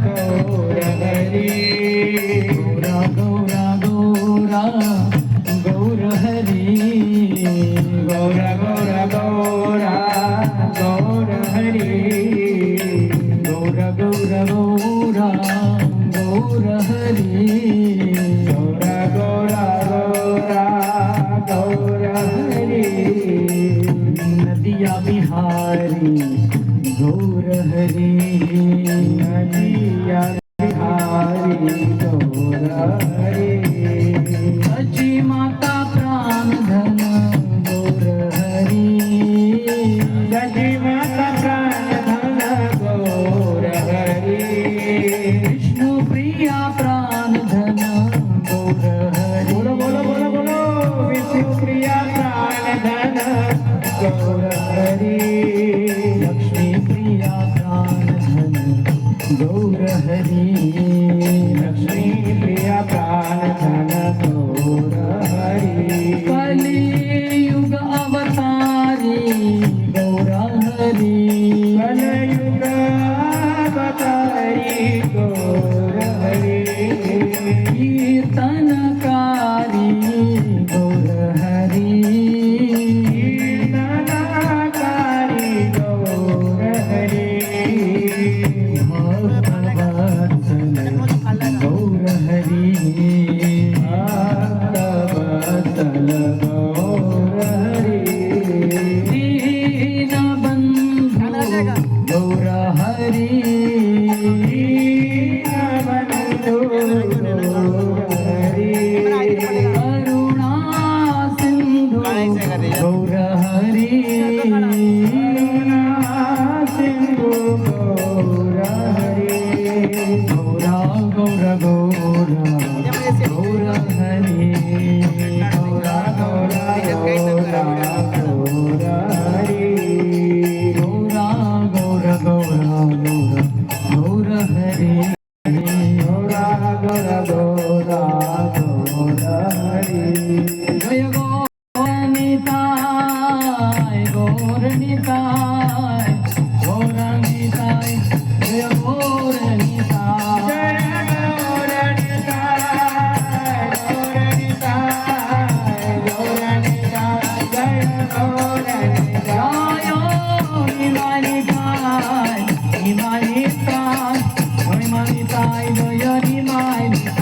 गौर हरि गौरा गौरा गौरा गौर हरि गौरा गौरा गौरा गौर हरि गौरा गौरा गौरा गौर हरि गौरा गौरा गौरा गौर हरि नदिया बिहारी गौर हरि नदिया बिहारी गौर हरि सची माता प्राण धन गौर हरि सची माता प्राण धन गौर हरि विष्णु प्रिया प्राण धन गौर हरि बोलो बोलो बोलो बोलो विष्णु प्रिया प्राण धन गौर हरि लक्ष्मी प्रिया प्राण धन गौर हरि लक्ष्मी प्रिया प्राण धन गौर हरि कलियुग अवतारी गौर हरि कलियुग अवतारी गौर हरि कीर्तनकारी गौर हरि कीर्तनकारी गौर हरि भक्तवत्सल गौर हरि भक्तवत्सल गौर हरि दीनबन्धु गौर हरि दीनबन्धु गौर हरि करुणा सिन्धु गौर हरि करुणा सिन्धु गौर हरि गौरा गौरा गौरा गौर हरि गौरा गौरा गौरा गौर हरि गौरा गौरा गौरा गौरा गौर हरि गौरा गौरा गौरा गौर हरि जय गौरनिताय गौरनिताय गौरनिताय जय गौरनिताय जय गौरनिताय गौरनिताय जय गौरनिताय हिमानिताय हिमानिताय हिमानिताय जय हिमानिताय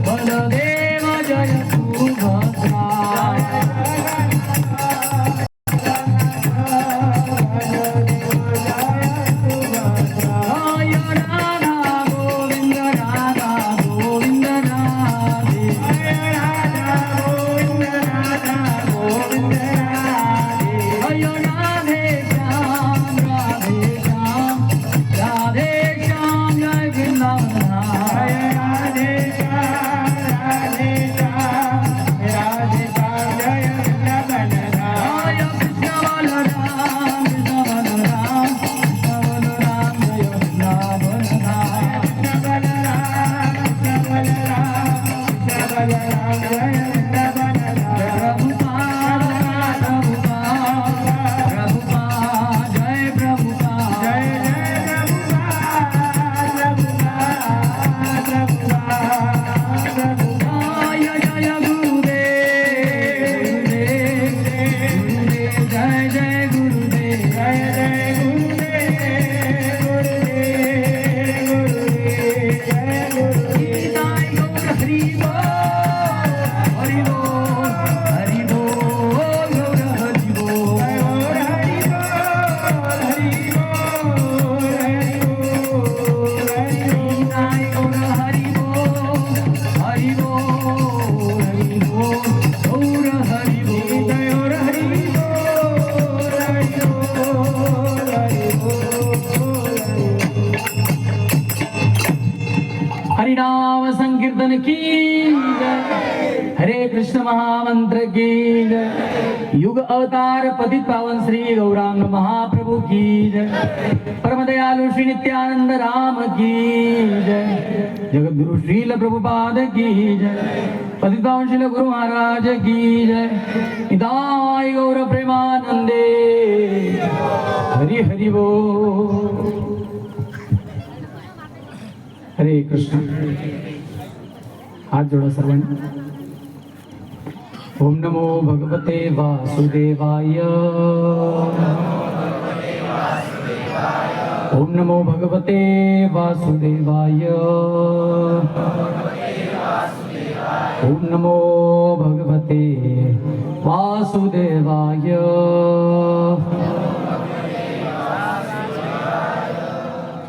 बलदेव जय सुभद्रा जय राधा गोविंद राधा गोविंद राधे राधा गोविंद राधा गोविंद राधे जय राधे श्याम राधे श्याम राधे श्याम जय वृंदावन जय राधे श्याम राधे श्याम राधे श्याम जय वृंदावन जय कृष्ण बलराम कृष्ण बलराम कृष्ण बलराम जय वृंदावन कृष्ण बलराम कृष्ण बलराम कृष्ण बलराम जय वृंदावन प्रभुपाद प्रभुपाद जय प्रभुपाद जय जय प्रभुपाद प्रभुपाद प्रभुपाद जय जय गुरुदेव गुरुदेव जय जय गुरुदेव जय जय गुरुदेव गुरुदेव गुरुदेव जय गुरुदेव गौर हरि बोल की जय, हरे कृष्ण महामंत्र की जय, युग अवतार पतित पावन श्री गौरांग महाप्रभु की जय, परम दयालु श्री नित्यानंद राम की जय, जगत गुरु श्रील प्रभुपाद की जय, पतित पावन श्रील गुरु महाराज की जय, निताय गौर प्रेमानंदे हरि हरि बोल। हरे कृष्ण। हाथ जोड़ा सर्वांनी। ओम नमो भगवते वासुदेवाय, ओम नमो भगवते वासुदेवाय, ओम नमो भगवते वासुदेवाय।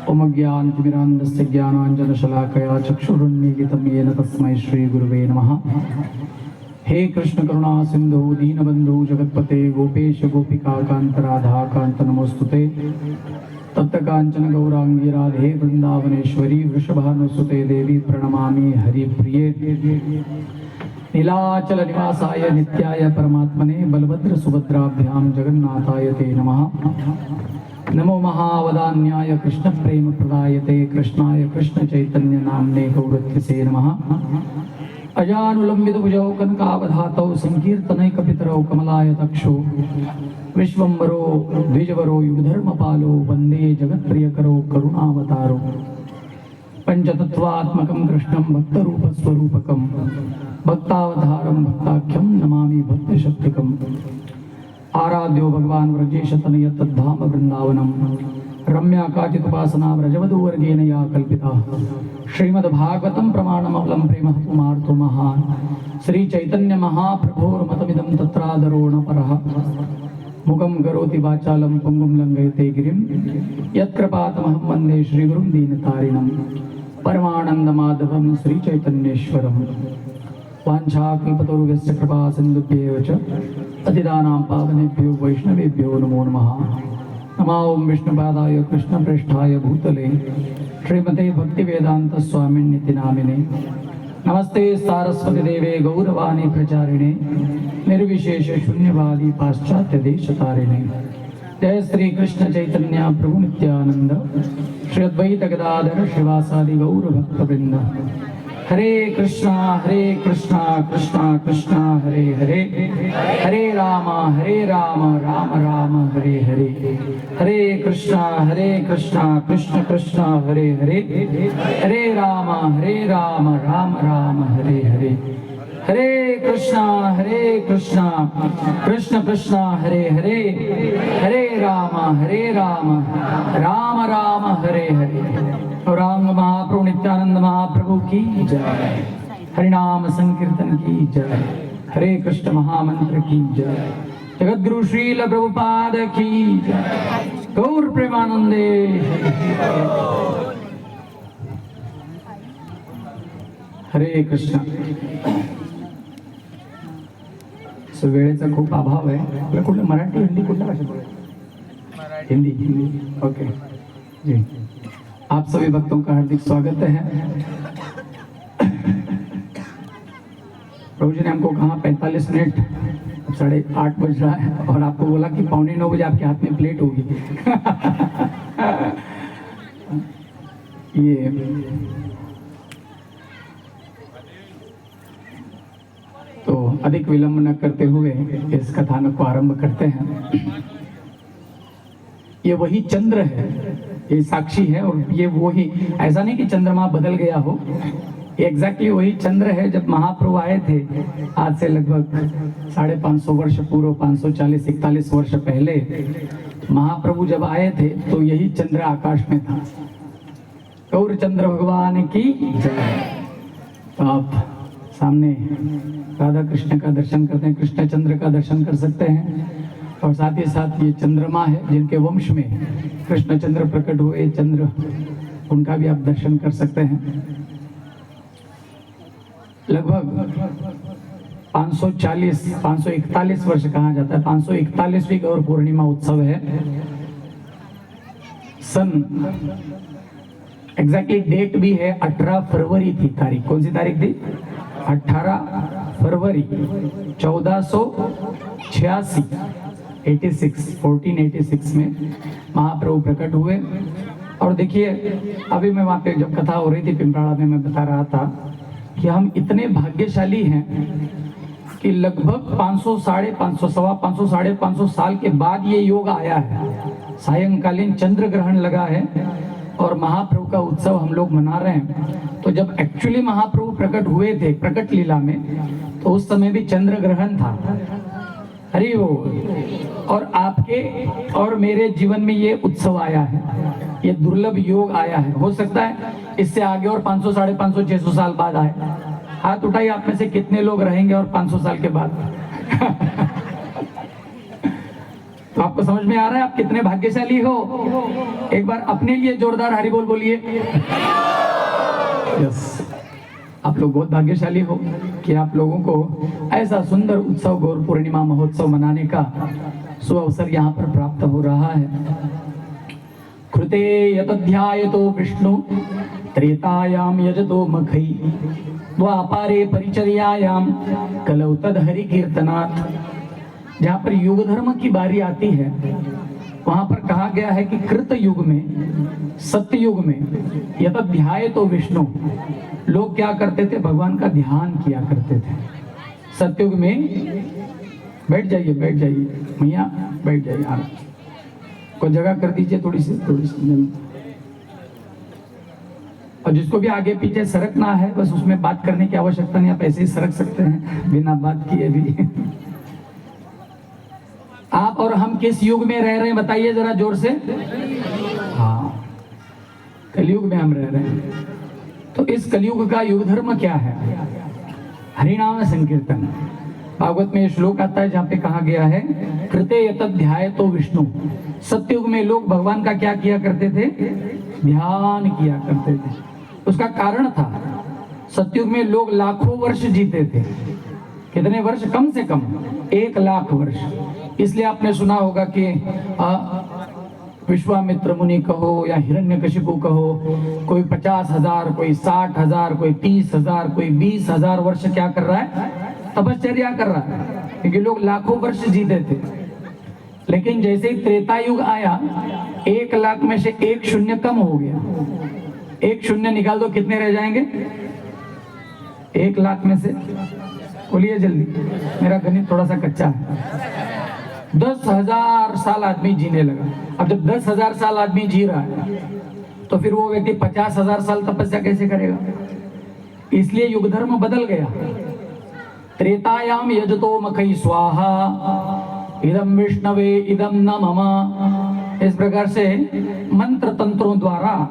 ओम ज्ञानतिमिरान्धस्य ज्ञानाञ्जनशलाकया चक्षुरुन्मीलितं येन तस्मै श्रीगुरुवे नमः। हे कृष्ण करुणा सिंधु दीनबंधु जगत्पते गोपेश गोपिका कांत राधा कांत नमोस्तुते। तप्त कांचन गौरांगी राधे वृंदावनेश्वरी वृषभानुसुते देवी प्रणमामि हरिप्रिये। नीलाचल निवासाय नित्याय परमात्मने बलभद्र सुभद्राभ्यां जगन्नाथाय ते नमः। नमो महावदान्याय कृष्ण प्रेम प्रदायते कृष्णाय कृष्ण चैतन्य नामने गौरत्से नमः। अजानुलंबित भुजौ कनकावधातौ संकीर्तनैकपितरौ कमलायतक्षो विश्वम्बरो द्विजवरो युगधर्मपालो वन्दे जगत्प्रियकरो करुणावतारो। पंचतत्वात्मकं कृष्णं भक्तरूपस्वरूपकं भक्तावतारं भक्ताख्यं नमामि भक्तशक्तिकम्। आराध्यो भगवान व्रजेश तनय तद्धाम वृंदावनम रम्या काचिदुपासना व्रजवधूवर्गेण या कल्पिता। श्रीमद्भागवतं प्रमाणममलं प्रेम कुमार्तो महान् श्री चैतन्य महाप्रभोर्मतमिदं तत्रादरो न परः। मुखं करोति वाचालं पुंगुं लंघयते गिरिं यत्कृपातमहं वन्दे श्रीगुरुं दीनतारिणं परमानन्दमाधवं श्रीचैतन्येश्वरम्। वाञ्छाकल्पतरुभ्यश्च कृपा सिन्धुभ्येव च पतितानां पावनेभ्यो वैष्णवेभ्यो नमो नमः। नमो ओं विष्णुपादाय कृष्णप्रेष्ठाय भूतले श्रीमते भक्तिवेदांत स्वामिन्निति नामिने। नमस्ते सारस्वती देवे गौरवाणी प्रचारिणे निर्विशेष शून्यवादी पाश्चात्य देशतारिणे। जय श्री कृष्ण चैतन्य प्रभु नित्यानंद श्री अद्वैत गदाधर श्रीवासादि गौर भक्तवृंद। हरे कृष्णा कृष्णा कृष्णा हरे हरे, हरे राम राम राम हरे हरे। हरे कृष्णा कृष्ण कृष्ण हरे हरे, हरे राम राम राम हरे हरे। हरे कृष्णा कृष्ण कृष्ण हरे हरे, हरे राम राम राम हरे हरे। गौरांग महाप्रभु नित्यानंद महाप्रभु की जय, हरिनाम संकीर्तन की जय, हरे कृष्ण महामंत्र की जय, जगद्गुरु श्रील प्रभुपाद की जय, गौर प्रेमानंदे। हरे कृष्ण। वेळेचा खूप अभाव आहे। आपल्या कुठलं मराठी हिंदी कुठल्या भाषेत? हिंदी। ओके जी। आप सभी भक्तों का हार्दिक स्वागत है। प्रभु जी ने हमको कहा 45 मिनट, 8:30 बज रहा है और आपको बोला कि 8:45 बजे आपके हाथ में प्लेट होगी। ये तो अधिक विलंब न करते हुए इस कथानक को आरंभ करते हैं। ये वही चंद्र है, ये साक्षी है और ये वो ही, ऐसा नहीं कि चंद्रमा बदल गया हो, एग्जैक्टली वही चंद्र है। जब महाप्रभु आए थे आज से लगभग 550 वर्ष पूर्व, 540-41 वर्ष पहले महाप्रभु जब आए थे तो यही चंद्र आकाश में था। गौर चंद्र भगवान की जय। तो आप सामने राधा कृष्ण का दर्शन करते हैं, कृष्ण चंद्र का दर्शन कर सकते हैं और साथ ही साथ ये चंद्रमा है जिनके वंश में कृष्ण चंद्र प्रकट हुए, चंद्र, उनका भी आप दर्शन कर सकते हैं। लगभग 541 वर्ष कहा जाता है, 541वीं गौर पूर्णिमा उत्सव है। सन एग्जैक्टली डेट भी है 18 फरवरी थी तारीख। कौन सी तारीख थी? 18 फरवरी 1486 1486 में महाप्रभु प्रकट हुए। और देखिए अभी मैं वहाँ पे जब कथा हो रही थी पिंपराड़ा में, मैं बता रहा था कि हम इतने भाग्यशाली हैं कि लगभग 500 साढ़े 500 सवा 500 साढ़े 500 साल के बाद ये योग आया है। सायंकालीन चंद्र ग्रहण लगा है और महाप्रभु का उत्सव हम लोग मना रहे हैं। तो जब एक्चुअली महाप्रभु प्रकट हुए थे प्रकट लीला में, तो उस समय भी चंद्र ग्रहण था। हरि बोल। और आपके और मेरे जीवन में ये उत्सव आया है, ये दुर्लभ योग आया है। हो सकता है इससे आगे और 500 साढ़े 500 600 साल बाद आए। हाथ उठाइए आप में से कितने लोग रहेंगे और 500 साल के बाद। तो आपको समझ में आ रहा है आप कितने भाग्यशाली हो। एक बार अपने लिए जोरदार हरि बोल बोलिए। यस, आप लोग बहुत भाग्यशाली हो कि आप लोगों को ऐसा सुंदर उत्सव गौर पूर्णिमा महोत्सव मनाने का सुअवसर यहाँ पर प्राप्त हो रहा है। कृते यतध्यायतो विष्णु त्रेतायाम यजतो मखै द्वापारे परिचर्यायाम कलौ तद हरि कीर्तनात्। जहाँ पर युग धर्म की बारी आती है वहां पर कहा गया है कि कृत युग में, सत्य युग में यतध्यायतो विष्णु, लोग क्या करते थे? भगवान का ध्यान किया करते थे। सत्युग में बैठ जाइए मैया, बैठ जाइए, को जगह कर दीजिए थोड़ी सी। और जिसको भी आगे पीछे सरकना है बस उसमें बात करने की आवश्यकता नहीं, आप ऐसे ही सरक सकते हैं बिना बात किए भी। आप और हम किस युग में रह रहे हैं बताइए जरा जोर से। हाँ, कलयुग में हम रह रहे हैं। तो इस कलयुग का युग धर्म क्या है? हरिनाम संकीर्तन। भागवत में श्लोक आता है जहाँ पे कहा गया है कृते यतध्यायतो विष्णु। सतयुग में लोग भगवान का क्या किया करते थे? ध्यान किया करते थे। उसका कारण था सतयुग में लोग लाखों वर्ष जीते थे। कितने वर्ष? कम से कम 1 लाख वर्ष। इसलिए आपने सुना होगा कि विश्वामित्र मुनि कहो या हिरण्यकशिपु कहो, कोई 50,000, कोई 60,000, कोई 30,000, कोई 20,000 वर्ष क्या कर रहा है? तपश्चर्या कर रहा है, क्योंकि लोग लाखों वर्ष जीते थे। लेकिन जैसे ही त्रेता युग आया 1 लाख में से 1 शून्य कम हो गया। 1 शून्य निकाल दो, कितने रह जाएंगे? 1 लाख में से बोलिए जल्दी, मेरा गणित थोड़ा सा कच्चा है। 10,000 साल आदमी जीने लगा। अब जब 10,000 साल आदमी जी रहा है तो फिर वो व्यक्ति 50,000 साल तपस्या कैसे करेगा? इसलिए युग धर्म बदल गया। त्रेतायाम यजतो मखै स्वाहा इदम विष्णवे इदम न मम। इस प्रकार से मंत्र तंत्रों द्वारा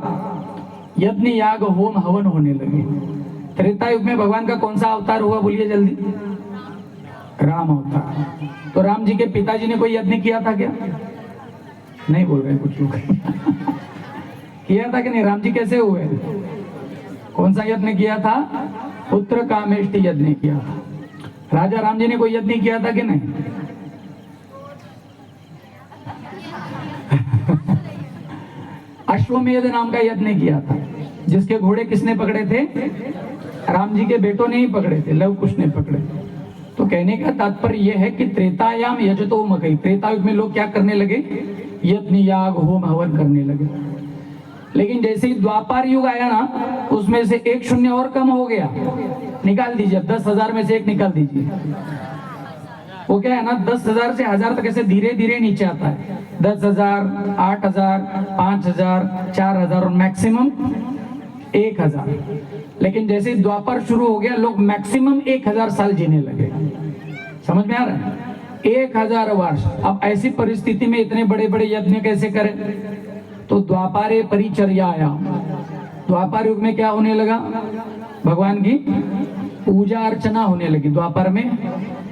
यज्ञ याग होम हवन होने लगे। त्रेता युग में भगवान का कौन सा अवतार हुआ बोलिए जल्दी? राम अवतार। तो राम जी के पिताजी ने कोई यज्ञ किया था क्या? नहीं बोल रहे कुछ लोग। किया था कि नहीं? राम जी कैसे हुए? कौन सा यज्ञ किया था? पुत्र कामेष्टि यज्ञ किया था। राजा राम जी ने कोई यज्ञ किया था कि नहीं? अश्वमेध नाम का यज्ञ किया था, जिसके घोड़े किसने पकड़े थे? राम जी के बेटों ने ही पकड़े थे, लव कुश ने पकड़े। तो कहने का तात्पर्य यह है कि त्रेतायाम यजतो मखै, त्रेता युग में लोग क्या करने लगे? यज्ञ याग होम हवन करने लगे। लेकिन जैसे ही द्वापर युग आया ना, उसमें से 1 शून्य और कम हो गया। निकाल दीजिए, 10,000 में से 1 निकाल दीजिए। वो क्या है ना, 10,000 से 1000 तक ऐसे धीरे धीरे नीचे आता है। 10,000, 8,000, 5,000, 4,000 और मैक्सिमम 1,000। लेकिन जैसे ही द्वापर शुरू हो गया, लोग मैक्सिमम 1,000 साल जीने लगे। समझ में आ रहा है? 1,000 वर्ष। अब ऐसी परिस्थिति में इतने बड़े बड़े यज्ञ कैसे करें? तो द्वापारे परिचर्यायाम, द्वापर युग में क्या होने लगा? भगवान की पूजा अर्चना होने लगी। द्वापर में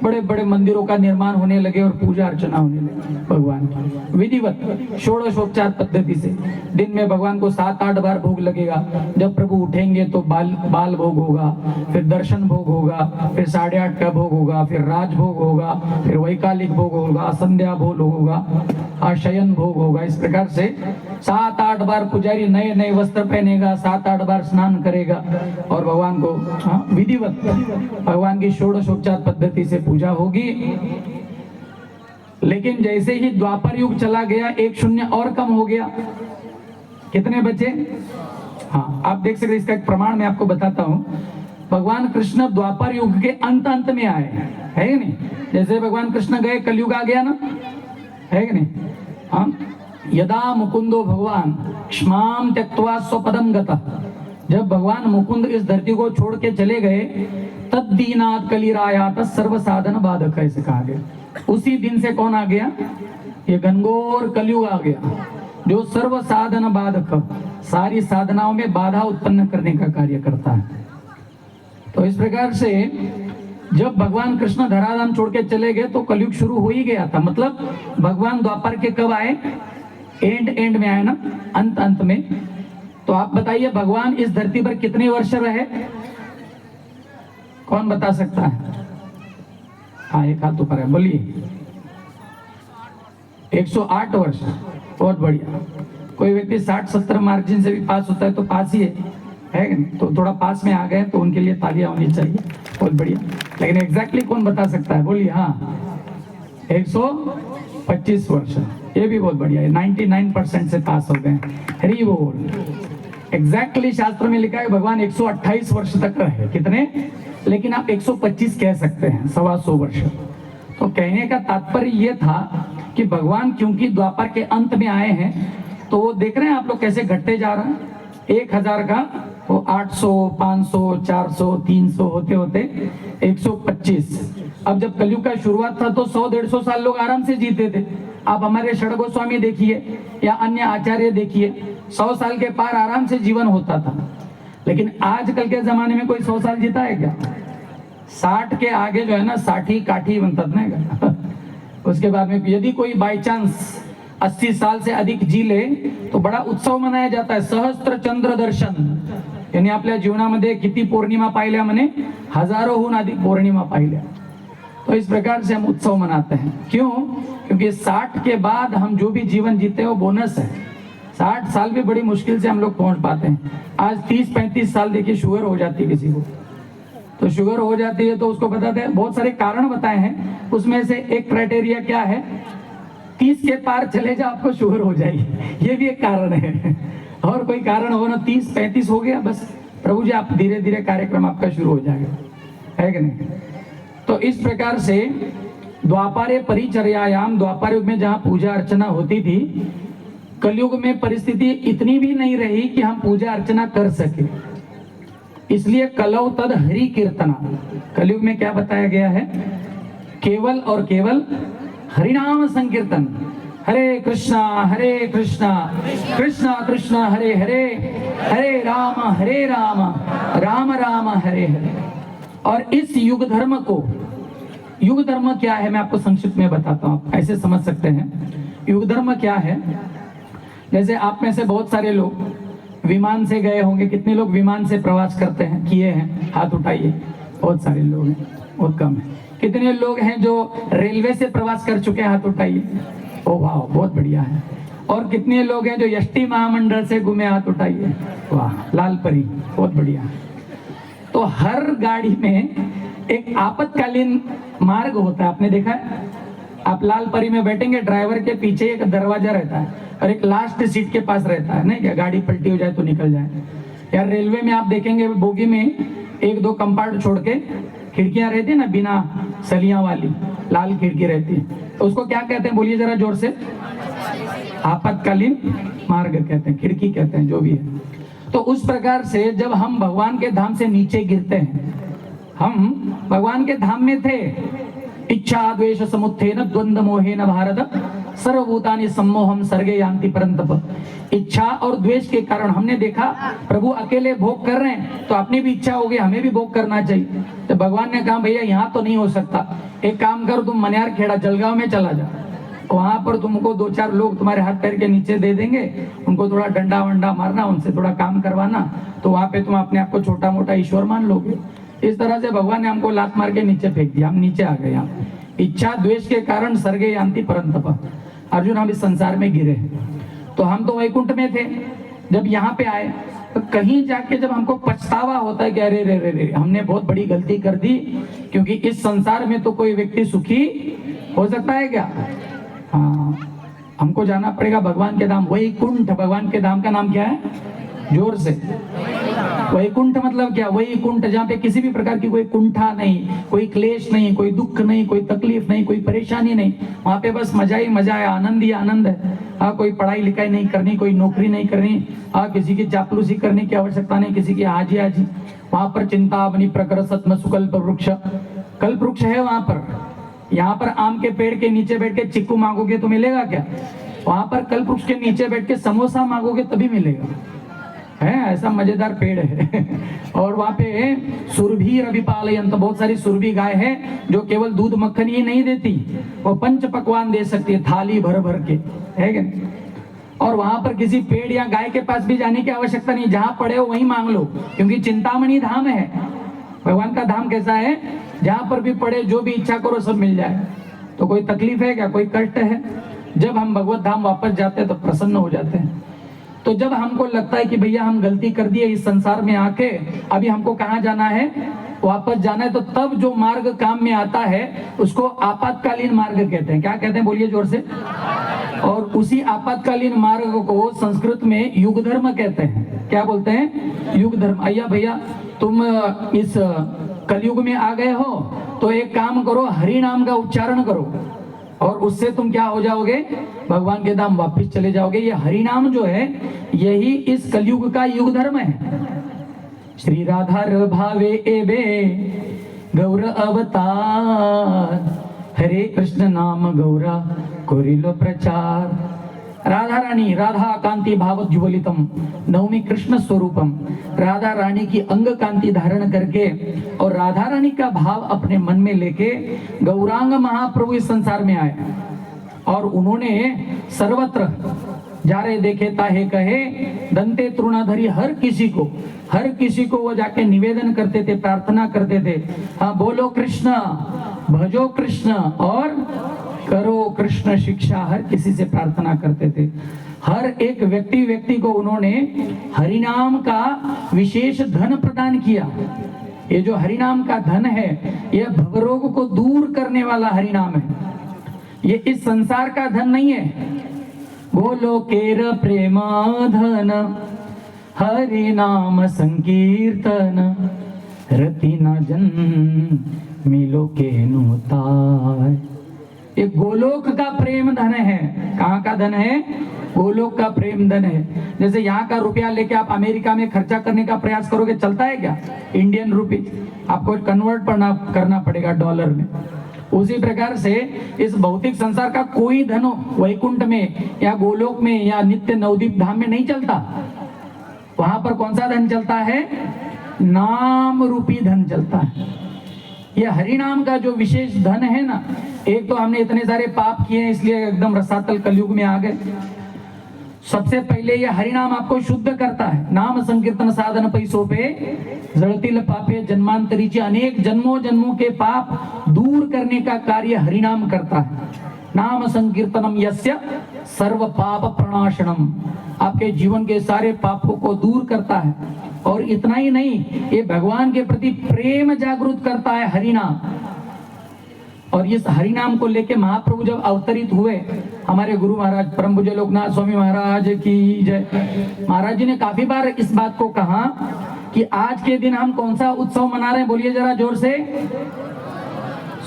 बड़े बड़े मंदिरों का निर्माण होने लगे और पूजा अर्चना होने लगी भगवान की विधिवत षोडशोपचार पद्धति से। दिन में भगवान को 7-8 बार भोग लगेगा। जब प्रभु उठेंगे तो बाल भोग होगा, फिर दर्शन भोग होगा, फिर 8:30 का भोग होगा, फिर राज भोग होगा, फिर वैकालिक भोग होगा, संध्या भोग होगा, शयन भोग होगा। इस प्रकार से 7-8 बार पुजारी नए नए वस्त्र पहनेगा, 7-8 बार स्नान करेगा और भगवान को विधिवत भगवान की षोडशोपचार पद्धति से पूजा होगी। लेकिन जैसे ही द्वापर युग चला गया, 1 शून्य और कम हो गया। कितने बचे? हाँ, आप देख सकते, इसका एक प्रमाण मैं आपको बताता हूं। भगवान कृष्ण द्वापर युग के अंत में आए, है कि नहीं? जैसे भगवान कृष्ण गए, कलयुग आ गया ना, है कि नहीं? हाँ, यदा मुकुंदो भगवान क्ष्माम त्यक्त्वा स्वपदम गतः, जब भगवान मुकुंद इस धरती को छोड़ के चले गए, तद्दीनात् कलिरायात सर्व साधन बाधक, ऐसे कहा गया। उसी दिन से कौन आ गया? ये घनघोर कलयुग आ गया, जो सर्व साधन बाधक, सारी साधनाओं में बाधा उत्पन्न करने का कार्य करता है। तो इस प्रकार से जब भगवान कृष्ण धराधाम छोड़ के चले गए तो कलयुग शुरू हो ही गया था। मतलब भगवान द्वापर के कब आए? एंड में आए ना, अंत में। तो आप बताइए, भगवान इस धरती पर कितने वर्ष रहे? कौन बता सकता है? हाँ, एक हाथ ऊपर है, बोलिए। 108 वर्ष। बहुत बढ़िया। कोई व्यक्ति 60-70 मार्जिन से भी पास होता है तो पास ही है कि नहीं? तो थोड़ा पास में आ गए तो उनके लिए तालियां होनी चाहिए। बहुत बढ़िया। लेकिन एग्जैक्टली कौन बता सकता है? बोलिए। हाँ, 125 वर्ष। ये भी बहुत बढ़िया है, 99% से पास हो गए। हरि बोल। एग्जैक्टली शास्त्र में लिखा है भगवान 128 वर्ष तक रहे। कितने? लेकिन आप 125 कह सकते हैं, 125 वर्ष। तो कहने का तात्पर्य यह था कि भगवान क्योंकि द्वापर के अंत में आए हैं, तो वो देख रहे हैं आप लोग कैसे घटते जा रहे हैं। 1000 का वो 800, 500, 400, 300 होते होते 125। अब जब कलयुग का शुरुआत था तो 100-150 साल लोग आराम से जीते थे। आप हमारे षड गोस्वामी देखिए या अन्य आचार्य देखिए, 100 साल के पार आराम से जीवन होता था। लेकिन आजकल के जमाने में कोई 100 साल जीता है क्या? 60 के आगे जो है ना, 60 काठी बनता ना। उसके बाद में यदि कोई बाई चांस 80 साल से अधिक जी ले तो बड़ा उत्सव मनाया जाता है, सहस्त्र चंद्र दर्शन। यानी आपल्या जीवनामध्ये किती पौर्णिमा पाहिल्या म्हणे? हजारोहून अधिक पौर्णिमा पाहिल्या। तो इस प्रकार से हम उत्सव मनाते हैं। क्यों? क्योंकि 60 के बाद हम जो भी जीवन जीते हैं वो बोनस है। 60 साल भी बड़ी मुश्किल से हम लोग पहुंच पाते हैं। आज 30-35 साल देखिए, शुगर हो जाती है किसी को, तो शुगर हो जाती है तो उसको बताते हैं, बहुत सारे कारण बताए हैं। उसमें से एक क्राइटेरिया क्या है? 30 के पार चले जाओ आपको शुगर हो जाएगी, ये भी एक कारण है। और कोई कारण हो ना, 30-35 हो गया बस, प्रभु जी आप धीरे धीरे कार्यक्रम आपका शुरू हो जाएगा, है कि नहीं? तो इस प्रकार से द्वापारे परिचर्यायाम, द्वापर युग में जहाँ पूजा अर्चना होती थी, कलयुग में परिस्थिति इतनी भी नहीं रही कि हम पूजा अर्चना कर सके। इसलिए कलौ तद हरि कीर्तना, कलयुग में क्या बताया गया है? केवल और केवल हरिनाम संकीर्तन। हरे कृष्णा कृष्णा कृष्णा हरे हरे, हरे राम राम राम हरे हरे। और इस युग धर्म को, युग धर्म क्या है मैं आपको संक्षिप्त में बताता हूँ, आप ऐसे समझ सकते हैं। युग धर्म क्या है? जैसे आप में से बहुत सारे लोग विमान से गए होंगे। कितने लोग विमान से प्रवास करते हैं, किए हैं? हाथ उठाइए। बहुत सारे लोग हैं, बहुत कम है। कितने लोग हैं जो रेलवे से प्रवास कर चुके हैं? हाथ उठाइए। ओ वाह, बहुत बढ़िया है। और कितने लोग हैं जो यष्टि महामंडल से घूमे? हाथ उठाइए। वाह, लाल परी, बहुत बढ़िया। तो हर गाड़ी में एक आपातकालीन मार्ग होता है, आपने देखा है? आप लाल परी में बैठेंगे, ड्राइवर के पीछे एक दरवाजा रहता है और एक लास्ट सीट के पास रहता है, नहीं क्या? गाड़ी पलटी हो जाए तो निकल जाए। या रेलवे में आप देखेंगे, बोगी में 1-2 कंपार्ट छोड़ के खिड़कियां रहती है ना, बिना सलियां वाली लाल खिड़की रहती है, तो उसको क्या कहते हैं? बोलिए जरा जोर से। आपातकालीन मार्ग कहते हैं, खिड़की कहते हैं, जो भी है। तो उस प्रकार से जब हम भगवान के धाम से नीचे गिरते हैं, हम भगवान के धाम में थे, इच्छा द्वेष समुत्थेन द्वंद्व मोहेन भारत सर्वभूतानि सम्मोहम सर्गे यान्ति परंतप। इच्छा और द्वेष के कारण हमने देखा प्रभु अकेले भोग कर रहे हैं तो अपनी भी इच्छा होगी, हमें भी भोग करना चाहिए। तो भगवान ने कहा भैया यहाँ तो नहीं हो सकता, एक काम करो तुम मनियार खेड़ा जलगांव में चला जा, वहां पर तुमको 2-4 लोग तुम्हारे हाथ पैर के नीचे दे देंगे, उनको थोड़ा डंडा वंडा मारना, उनसे थोड़ा काम करवाना, तो वहां पे तुम अपने आप को छोटा मोटा ईश्वर मान लोगे। इस तरह से भगवान ने हमको लात मार के नीचे फेंक दिया, हम नीचे आ गए। यहाँ इच्छा द्वेष के कारण सर्गे यान्ति परंतप। अर्जुन हम इस संसार में गिरे, तो हम तो वैकुंठ में थे, जब यहाँ पे आए तो कहीं जाके जब हमको पछतावा होता है कि अरे रे रे रे हमने बहुत बड़ी गलती कर दी, क्योंकि इस संसार में तो कोई व्यक्ति सुखी हो सकता है क्या? हाँ, हमको जाना पड़ेगा भगवान के धाम वैकुंठ। भगवान के धाम का नाम क्या है? जोर से। वैकुंठ मतलब क्या? वही कुंठ जहाँ पे किसी भी प्रकार की कोई कुंठा नहीं, कोई क्लेश नहीं, कोई दुख नहीं, कोई तकलीफ नहीं, कोई परेशानी नहीं। वहां पे बस मजा ही मजा है, आनंद ही आनंद है। हाँ, कोई पढ़ाई लिखाई नहीं करनी, कोई नौकरी नहीं करनी, हाँ किसी की चापलूसी करने की आवश्यकता नहीं, किसी की हाजी हाजी। वहां पर चिंता बनी प्रकर सत्म सुकल्प वृक्ष, कल्प वृक्ष है वहां पर। यहाँ पर आम के पेड़ के नीचे बैठ के चिक्कू मांगोगे तो मिलेगा क्या? वहां पर कल्प वृक्ष के नीचे बैठ के समोसा मांगोगे तभी मिलेगा। है ऐसा मजेदार पेड़ है। और वहां पे सुरभि रविपालयन, तो बहुत सारी सुरभि गाय है जो केवल दूध मक्खन ही नहीं देती, वो पंच पकवान दे सकती है थाली भर भर के, है क्या? और वहां पर किसी पेड़ या गाय के पास भी जाने की आवश्यकता नहीं, जहां पड़े हो वहीं मांग लो, क्योंकि चिंतामणि धाम है। भगवान का धाम कैसा है? जहां पर भी पड़े जो भी इच्छा करो सब मिल जाए। तो कोई तकलीफ है क्या? कोई कष्ट है? जब हम भगवत धाम वापस जाते हैं तो प्रसन्न हो जाते हैं। तो जब हमको लगता है कि भैया हम गलती कर दिए इस संसार में आके, अभी हमको कहाँ जाना है? वापस जाना है, तो तब जो मार्ग काम में आता है उसको आपातकालीन मार्ग कहते हैं। क्या कहते हैं? बोलिए जोर से। और उसी आपातकालीन मार्ग को संस्कृत में युग धर्म कहते हैं। क्या बोलते हैं? युग धर्म। अय्या भैया तुम इस कलयुग में आ गए हो तो एक काम करो, हरि नाम का उच्चारण करो और उससे तुम क्या हो जाओगे? भगवान के धाम वापिस चले जाओगे। ये हरि नाम जो है यही इस कलयुग का युग धर्म है। श्री राधार भावे एबे गौर अवतार, हरे कृष्ण नाम गौरा कोरिलो प्रचार। राधा रानी राधा कांति भावोज्वलितम नवमी कृष्ण स्वरूपम। राधा रानी की अंग कांति धारण करके और राधा रानी का भाव अपने मन में लेके गौरांग महाप्रभु इस संसार में आए और उन्होंने सर्वत्र जारे देखे ताहे कहे दंते तृणाधरी हर किसी को वो जाके निवेदन करते थे, प्रार्थना करते थे। हाँ बोलो कृष्ण, भजो कृष्ण और करो कृष्ण शिक्षा, हर किसी से प्रार्थना करते थे। हर एक व्यक्ति को उन्होंने हरिनाम का विशेष धन प्रदान किया। ये जो हरिनाम का धन है यह भवरोग को दूर करने वाला हरिनाम है, ये इस संसार का धन नहीं है। बोलो केर प्रेमा धन हरि नाम संकीर्तन रति न जन मिलो के नुताय। ये गोलोक का प्रेम धन है। कहाँ का धन है? गोलोक का प्रेम धन है। जैसे यहाँ का रुपया लेके आप अमेरिका में खर्चा करने का प्रयास करोगे, चलता है क्या? इंडियन रुपी आपको कन्वर्ट करना पड़ेगा डॉलर में। उसी प्रकार से इस भौतिक संसार का कोई धन वैकुंठ में या गोलोक में या नित्य नवदीप धाम में नहीं चलता। वहां पर कौन सा धन चलता है? नाम रूपी धन चलता है। ये हरि नाम का जो विशेष धन है ना, एक तो हमने इतने सारे पाप किए हैं इसलिए एकदम रसातल कलयुग में आ गए। सबसे पहले ये हरि नाम आपको शुद्ध करता है। नाम संकीर्तन साधन पैसों पे जड़तील पापे जन्मांतरीचे, अनेक जन्मों के पाप दूर करने का कार्य हरि नाम करता है। नाम संकीर्तनम यस्य सर्व पाप प्रणाशनम, आपके जीवन के सारे पापों को दूर करता है। और इतना ही नहीं, ये भगवान के प्रति प्रेम जागृत करता है हरि नाम। और इस हरि नाम को लेके महाप्रभु जब अवतरित हुए, हमारे गुरु महाराज परम पूज्य लोकनाथ स्वामी महाराज की जय। महाराज जी ने काफी बार इस बात को कहा कि आज के दिन हम कौन सा उत्सव मना रहे हैं? बोलिए जरा जोर से।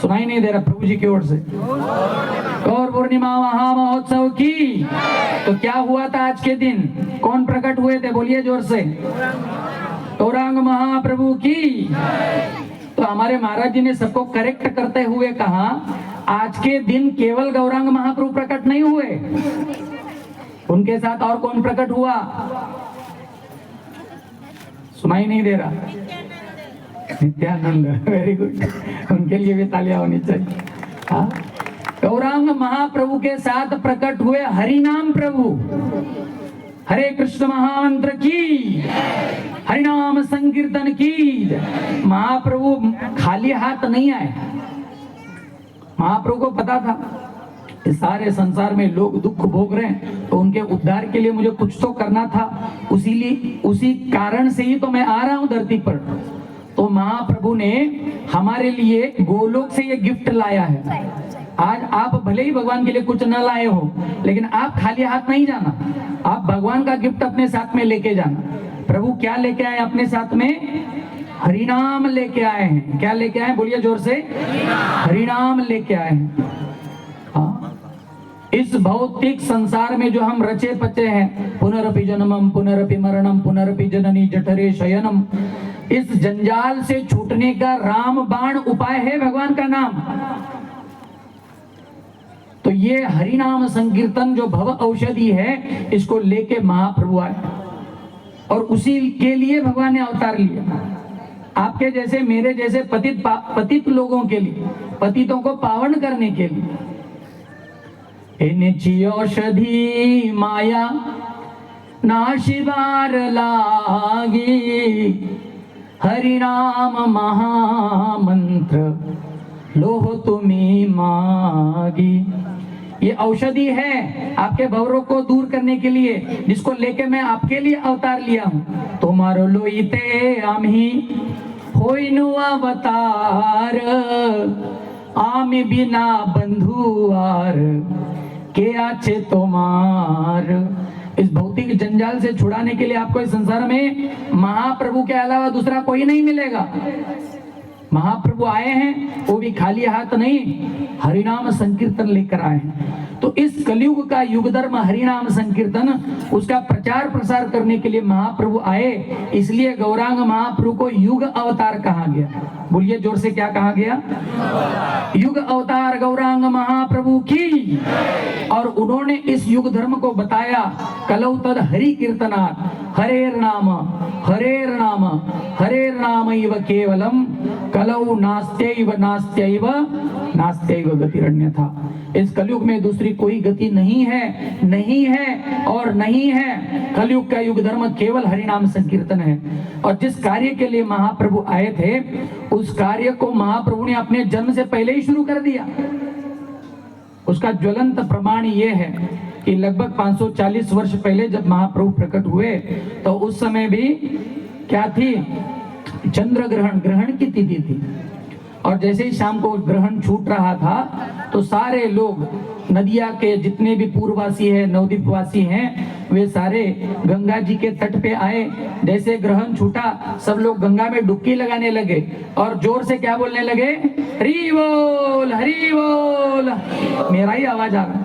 सुनाई नहीं दे रहा प्रभु जी की ओर से। गौर पूर्णिमा महा महोत्सव की। तो क्या हुआ था आज के दिन? कौन प्रकट हुए थे? बोलिए जोर से। गौरांग महाप्रभु की। तो हमारे महाराज जी ने सबको करेक्ट करते हुए कहा आज के दिन केवल गौरांग महाप्रभु प्रकट नहीं हुए, उनके साथ और कौन प्रकट हुआ? सुनाई नहीं दे रहा? नित्यानंद, वेरी गुड, उनके लिए भी तालियां होनी चाहिए। हाँ, गौरांग महाप्रभु के साथ प्रकट हुए हरिनाम प्रभु। हरे कृष्ण महामंत्र की, हरिनाम संकीर्तन की। महाप्रभु खाली हाथ नहीं आए। महाप्रभु को पता था इस सारे संसार में लोग दुख भोग रहे हैं, तो उनके उद्धार के लिए मुझे कुछ तो करना था। उसी कारण से ही तो मैं आ रहा हूं धरती पर। तो महाप्रभु ने हमारे लिए गोलोक से ये गिफ्ट लाया है। आज आप भले ही भगवान के लिए कुछ न लाए हो, लेकिन आप खाली हाथ नहीं जाना। आप भगवान का गिफ्ट अपने साथ में लेके जाना। प्रभु क्या लेके आए अपने साथ में? हरिनाम लेके आए हैं। क्या लेके आए? बोलिए जोर से, हरिनाम लेके आए हैं। हाँ, इस भौतिक संसार में जो हम रचे पचे हैं, पुनरपि जन्मम पुनरपि मरणम पुनरपि जननी जठरे शयनम, इस जंजाल से छूटने का राम बाण उपाय है भगवान का नाम। तो ये हरिनाम संकीर्तन जो भव औषधि है, इसको लेके महाप्रभु आए और उसी के लिए भगवान ने अवतार लिया। आपके जैसे मेरे जैसे पतित लोगों के लिए, पतितों को पावन करने के लिए। इनची औषधि माया नाशिबार लागी, हरिनाम महामंत्र लोह तुम्हें मागी। ये औषधि है आपके भवरों को दूर करने के लिए, जिसको लेके मैं आपके लिए अवतार लिया हूं। तुम्हारो लोईते आम्ही होइनु अवतार, आमी बिना बंधुआर के आचे तुम्हार। इस भौतिक जंजाल से छुड़ाने के लिए आपको इस संसार में महाप्रभु के अलावा दूसरा कोई नहीं मिलेगा। महाप्रभु आए हैं, वो भी खाली हाथ नहीं, हरिनाम संकीर्तन लेकर आए हैं। तो इस कलयुग का युग धर्म हरिनाम संकीर्तन, उसका प्रचार प्रसार करने के लिए महाप्रभु आए। इसलिए गौरांग महाप्रभु को युग अवतार कहा गया। बोलिए जोर से, क्या कहा गया? युग अवतार गौरांग महाप्रभु की। और उन्होंने इस युग धर्म को बताया। कलौ तद हरि कीर्तनात् हरेर नाम हरेर नाम हरेर नाम इव केवलम, कलौ नास्त्यैव नास्त्यैव नास्त्यैव गतिरन्यथा। इस कलयुग में दूसरी कोई गति नहीं है, नहीं है और नहीं है। कलयुग का युग धर्म केवल हरिनाम संकीर्तन है। और जिस कार्य के लिए महाप्रभु आए थे, उस कार्य को महाप्रभु ने अपने जन्म से पहले ही शुरू कर दिया। उसका ज्वलंत प्रमाण ये है कि लगभग 540 वर्ष पहले जब महाप्रभु प्रकट हुए, तो उस समय भी क्या थी? चंद्र ग्रहण की तिथि थी। और जैसे ही शाम को ग्रहण छूट रहा था, तो सारे लोग नदिया के जितने भी पूर्ववासी हैं, नवद्वीपवासी हैं, वे सारे गंगा जी के तट पे आए। जैसे ग्रहण छूटा, सब लोग गंगा में डुबकी लगाने लगे और जोर से क्या बोलने लगे? हरि बोल हरि बोल। मेरा ही आवाज आ रहा है।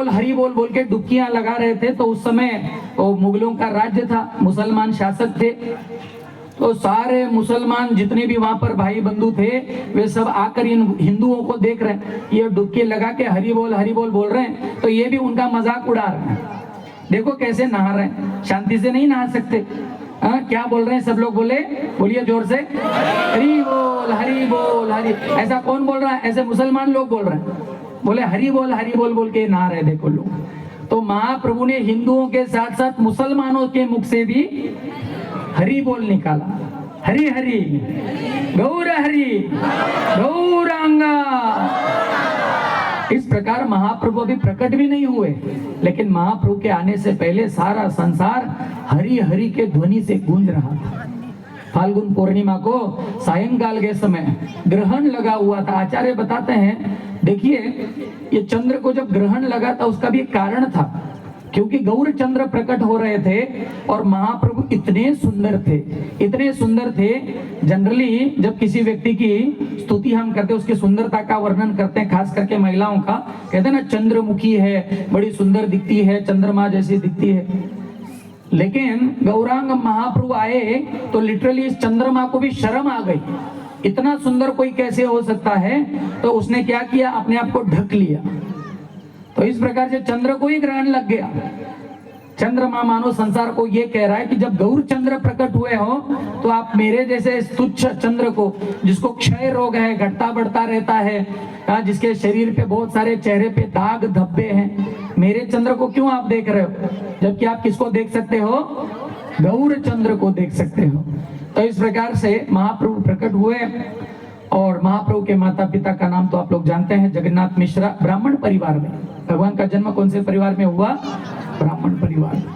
हरि बोल बोल के डुबकियां लगा रहे थे। तो उस समय वो मुगलों का राज्य था, मुसलमान शासक थे। तो सारे मुसलमान जितने भी वहां पर भाई बंधु थे, वे सब आकर इन हिंदुओं को देख रहे हैं, ये डुबकी लगा के हरि बोल बोल रहे हैं। तो ये भी उनका मजाक उड़ा रहे हैं। देखो कैसे नहा रहे हैं, शांति से नहीं नहा सकते। क्या बोल रहे हैं सब लोग? बोलिए जोर से, हरि बोल हरि। ऐसा कौन बोल रहा है? ऐसे मुसलमान लोग बोल रहे हैं। बोले हरि बोल बोल के नहा रहे, देखो लोग। तो महाप्रभु ने हिंदुओं के साथ साथ मुसलमानों के मुख से भी हरि बोल निकाला। हरि हरि गौर हरि गौरांगा। इस प्रकार महाप्रभु अभी प्रकट भी नहीं हुए, लेकिन महाप्रभु के आने से पहले सारा संसार हरि हरि के ध्वनि से गूंज रहा था। फाल्गुन पूर्णिमा को सायंकाल के समय ग्रहण लगा हुआ था। आचार्य बताते हैं, देखिए ये चंद्र को जब ग्रहण लगा था, उसका भी एक कारण था। क्योंकि गौर चंद्र प्रकट हो रहे थे और महाप्रभु इतने सुंदर थे। जनरली जब किसी व्यक्ति की स्तुति हम करते हैं, उसकी सुंदरता का वर्णन करते हैं, खास करके महिलाओं का, कहते हैं ना चंद्रमुखी है, बड़ी सुंदर दिखती है, चंद्रमा जैसी दिखती है। लेकिन गौरांग महाप्रभु आए तो लिटरली इस चंद्रमा को भी शर्म आ गई, इतना सुंदर कोई कैसे हो सकता है। तो उसने क्या किया, अपने आप को ढक लिया। तो इस प्रकार से चंद्र को ही ग्रहण लग गया। चंद्रमा मानो संसार को ये कह रहा है कि जब गौर चंद्र प्रकट हुए हो तो आप मेरे जैसे तुच्छ चंद्र को, जिसको क्षय रोग है, घटता बढ़ता रहता है, जिसके शरीर पे बहुत सारे चेहरे पे दाग धब्बे हैं, मेरे चंद्र को क्यों आप देख रहे हो, जबकि आप किसको देख सकते हो, गौर चंद्र को देख सकते हो। तो इस प्रकार से महाप्रभु प्रकट हुए। और महाप्रभु के माता पिता का नाम तो आप लोग जानते हैं, जगन्नाथ मिश्रा, ब्राह्मण परिवार में। भगवान का जन्म कौन से परिवार में हुआ, ब्राह्मण परिवार में।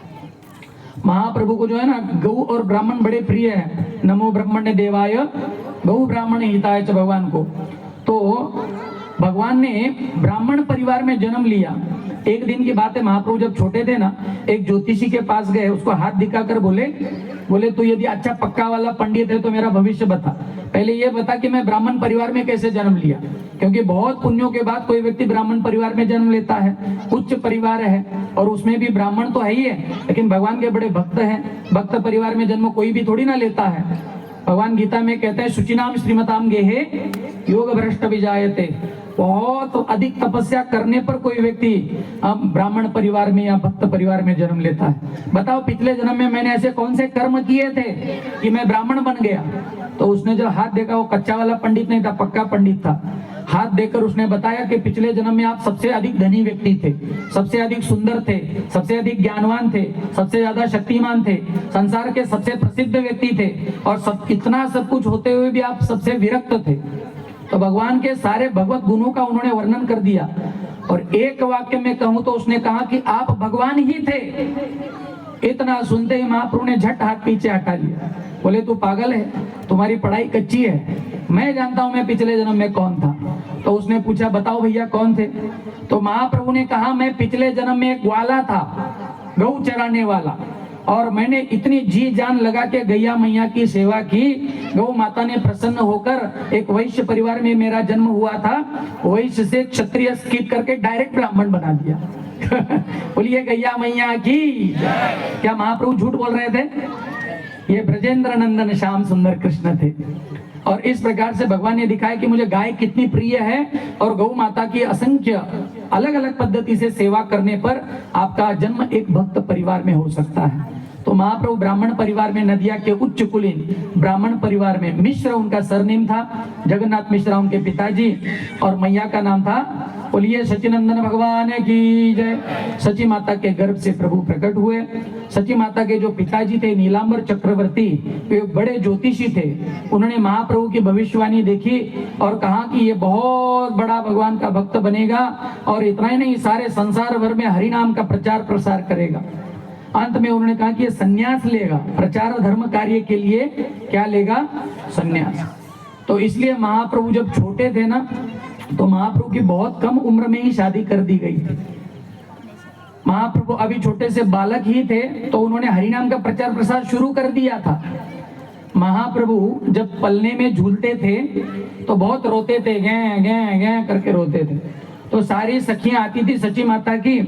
महाप्रभु को जो है ना गौ और ब्राह्मण बड़े प्रिय है। नमो ब्रह्मण्य देवाय गौ ब्राह्मण हिताय च, भगवान को। तो भगवान ने ब्राह्मण परिवार में जन्म लिया। एक दिन की बात है, महाप्रभु जब छोटे थे ना, एक ज्योतिषी के पास गए, उसको हाथ दिखाकर बोले तो यदि अच्छा पक्का वाला पंडित है तो मेरा भविष्य बता, पहले ये बता कि मैं ब्राह्मण परिवार में कैसे जन्म लिया, क्योंकि बहुत पुण्यों के बाद कोई व्यक्ति ब्राह्मण परिवार में जन्म लेता है, उच्च परिवार है, और उसमें भी ब्राह्मण तो है ही है, लेकिन भगवान के बड़े भक्त हैं। भक्त परिवार में जन्म कोई भी थोड़ी ना लेता है। भगवान गीता में कहते हैं, शुचिनाम श्रीमताम गेहे योग भ्रष्ट विजायते, बहुत अधिक तपस्या करने पर कोई व्यक्ति ब्राह्मण परिवार में या भक्त परिवार में जन्म लेता है। बताओ पिछले जन्म में मैंने ऐसे कौन से कर्म किए थे कि मैं ब्राह्मण बन गया। तो उसने जब हाथ देखा, वो कच्चा वाला पंडित नहीं था, पक्का पंडित था। हाथ देकर उसने बताया कि पिछले जन्म में आप सबसे अधिक धनी व्यक्ति थे, सबसे अधिक सुंदर थे, सबसे अधिक ज्ञानवान थे, सबसे ज्यादा शक्तिमान थे, संसार के सबसे प्रसिद्ध व्यक्ति थे, और इतना सब कुछ होते हुए भी आप सबसे विरक्त थे। तो भगवान के सारे भगवत गुणों का उन्होंने वर्णन कर दिया। और एक वाक्य में कहूं तो उसने कहा कि आप भगवान ही थे। इतना सुनते ही महाप्रभु ने झट हाथ पीछे हटा लिया, बोले तू पागल है, तुम्हारी पढ़ाई कच्ची है, मैं जानता हूं मैं पिछले जन्म में कौन था। तो उसने पूछा बताओ भैया कौन थे। तो महाप्रभु ने कहा मैं पिछले जन्म में एक ग्वाला था, गौ चराने वाला, और मैंने इतनी जी जान लगा के गैया मैया की सेवा की, गौ माता ने प्रसन्न होकर, एक वैश्य परिवार में मेरा जन्म हुआ था, वैश्य से क्षत्रिय स्किप करके डायरेक्ट ब्राह्मण बना दिया। बोलिए गैया मैया की। क्या महाप्रभु झूठ बोल रहे थे? ये ब्रजेंद्र नंदन श्याम सुंदर कृष्ण थे। और इस प्रकार से भगवान ने दिखाया कि मुझे गाय कितनी प्रिय है, और गौ माता की असंख्य अलग अलग पद्धति से सेवा करने पर आपका जन्म एक भक्त परिवार में हो सकता है। तो महाप्रभु ब्राह्मण परिवार में, नदिया के उच्च कुलीन ब्राह्मण परिवार में, मिश्र उनका सरनेम था, जगन्नाथ मिश्रा उनके पिताजी, और मैया का नाम था, बोलिए सचिनंदन भगवान की जय। सची माता के गर्भ से प्रभु प्रकट हुए। सची माता के जो पिताजी थे नीलांबर चक्रवर्ती, वे बड़े ज्योतिषी थे। उन्होंने महाप्रभु की भविष्यवाणी देखी और कहा कि ये बहुत बड़ा भगवान का भक्त बनेगा, और इतना ही नहीं सारे संसार भर में हरि नाम का प्रचार प्रसार करेगा। अंत में उन्होंने कहा कि ये संन्यास लेगा, प्रचार धर्म कार्य के लिए क्या लेगा, संन्यास। तो इसलिए महाप्रभु जब छोटे थे ना, तो महाप्रभु की बहुत कम उम्र में ही शादी कर दी गई थी। महाप्रभु अभी छोटे से बालक ही थे तो उन्होंने हरिनाम का प्रचार प्रसार शुरू कर दिया था। महाप्रभु जब पलने में झूलते थे तो बहुत रोते थे, गैं गैं गैं करके रोते थे। तो सारी सखियां आती थी सची माता की,